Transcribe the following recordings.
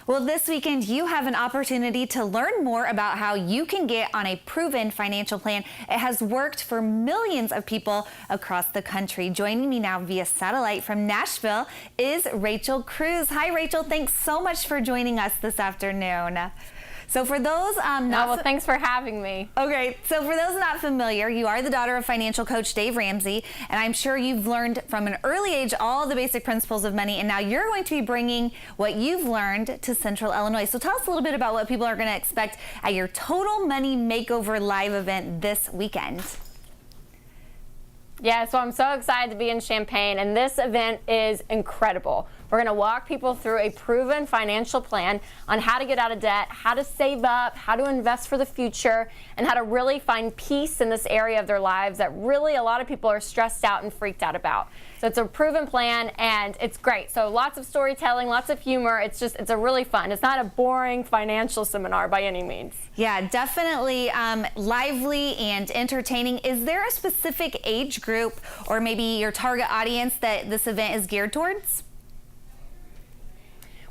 Well, this weekend, you have an opportunity to learn more about how you can get on a proven financial plan. It has worked for millions of people across the country. Joining me now via satellite from Nashville is Rachel Cruze. Hi, Rachel. Thanks so much for joining us this afternoon. So for those thanks for having me. Okay, so for those not familiar, you are the daughter of financial coach Dave Ramsey, and I'm sure you've learned from an early age all the basic principles of money, and now you're going to be bringing what you've learned to Central Illinois. So tell us a little bit about what people are going to expect at your Total Money Makeover live event this weekend. Yeah, so I'm so excited to be in Champaign, and this event is incredible. We're going to walk people through a proven financial plan on how to get out of debt, how to save up, how to invest for the future, and how to really find peace in this area of their lives that really a lot of people are stressed out and freaked out about. So it's a proven plan, and it's great. So lots of storytelling, lots of humor. It's a really fun. It's not a boring financial seminar by any means. Yeah, definitely lively and entertaining. Is there a specific age group or maybe your target audience that this event is geared towards?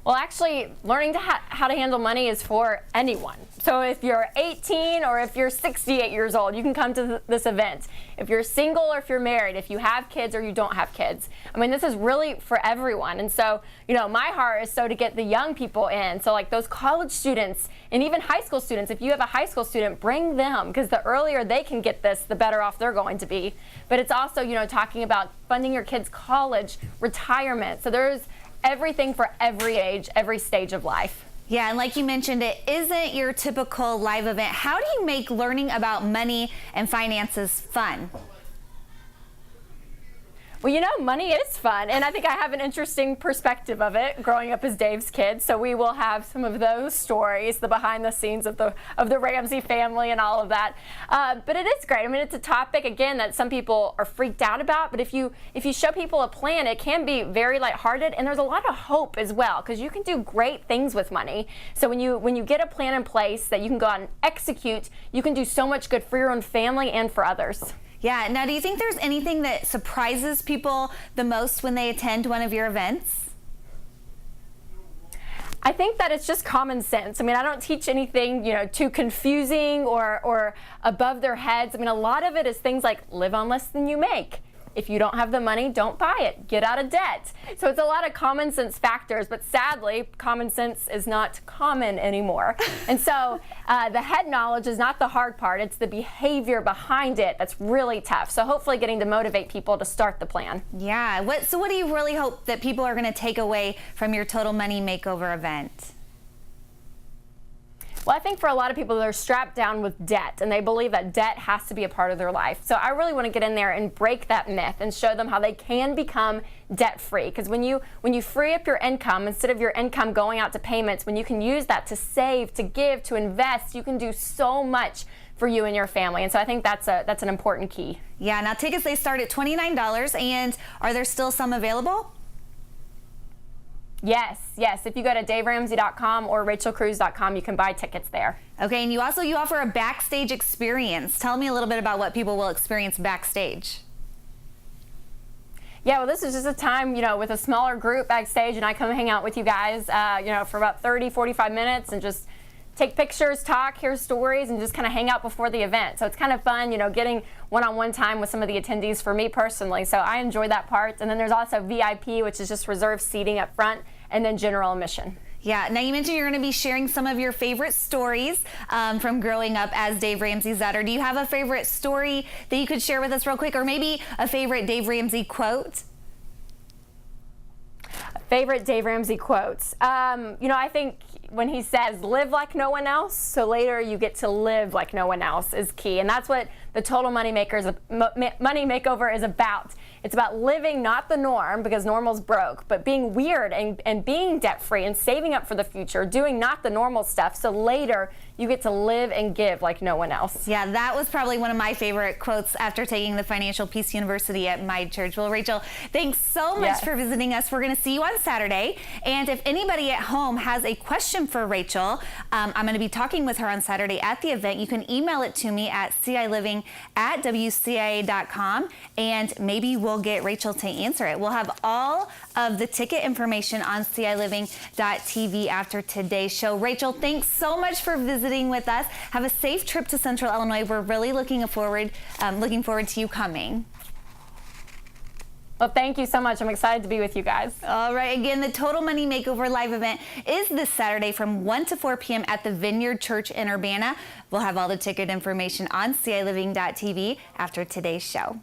Well, actually, learning how to handle money is for anyone. So if you're 18 or if you're 68 years old, you can come to this event. If you're single or if you're married, if you have kids or you don't have kids. I mean, this is really for everyone. And so, my heart is so to get the young people in. So like those college students and even high school students, if you have a high school student, bring them, because the earlier they can get this, the better off they're going to be. But it's also, talking about funding your kids' college, retirement. So there's everything for every age, every stage of life. Yeah, and like you mentioned, it isn't your typical live event. How do you make learning about money and finances fun? Well, money is fun, and I think I have an interesting perspective of it growing up as Dave's kid. So we will have some of those stories, the behind the scenes of the Ramsey family and all of that. But it is great. I mean, it's a topic again that some people are freaked out about. But if you show people a plan, it can be very lighthearted, and there's a lot of hope as well, because you can do great things with money. So when you get a plan in place that you can go out and execute, you can do so much good for your own family and for others. Yeah. Now, do you think there's anything that surprises people the most when they attend one of your events? I think that it's just common sense. I mean, I don't teach anything, too confusing or above their heads. I mean, a lot of it is things like live on less than you make. If you don't have the money, don't buy it. Get out of debt. So it's a lot of common sense factors, but sadly, common sense is not common anymore. And so the head knowledge is not the hard part. It's the behavior behind it that's really tough. So hopefully getting to motivate people to start the plan. Yeah. So what do you really hope that people are going to take away from your Total Money Makeover event? Well, I think for a lot of people, they're strapped down with debt, and they believe that debt has to be a part of their life. So I really want to get in there and break that myth and show them how they can become debt-free. Because when you free up your income, instead of your income going out to payments, when you can use that to save, to give, to invest, you can do so much for you and your family. And so I think that's an important key. Yeah. Now, tickets, they start at $29, and are there still some available? Yes. If you go to daveramsey.com or rachelcruze.com, you can buy tickets there. Okay, and you offer a backstage experience. Tell me a little bit about what people will experience backstage. Yeah, well, this is just a time, with a smaller group backstage, and I come hang out with you guys, for about 30, 45 minutes and just take pictures, talk, hear stories, and just kind of hang out before the event. So it's kind of fun, getting one-on-one time with some of the attendees for me personally. So I enjoy that part. And then there's also VIP, which is just reserved seating up front, and then general admission. Yeah. Now, you mentioned you're going to be sharing some of your favorite stories from growing up as Dave Ramsey's daughter. Do you have a favorite story that you could share with us real quick, or maybe a favorite Dave Ramsey quote? Favorite Dave Ramsey quotes. I think when he says, live like no one else, so later you get to live like no one else is key. And that's what the Total Money Makeover is about. It's about living not the norm, because normal's broke, but being weird and being debt-free and saving up for the future, doing not the normal stuff, so later you get to live and give like no one else. Yeah, that was probably one of my favorite quotes after taking the Financial Peace University at my church. Well, Rachel, thanks so much for visiting us. We're going to see you on on Saturday. And if anybody at home has a question for Rachel, I'm going to be talking with her on Saturday at the event. You can email it to me at ciLiving@wcia.com, and maybe we'll get Rachel to answer it. We'll have all of the ticket information on ciLiving.tv after today's show. Rachel, thanks so much for visiting with us. Have a safe trip to Central Illinois. We're really looking forward to you coming. Well, thank you so much. I'm excited to be with you guys. All right. Again, the Total Money Makeover live event is this Saturday from 1 to 4 p.m. at the Vineyard Church in Urbana. We'll have all the ticket information on ciLiving.tv after today's show.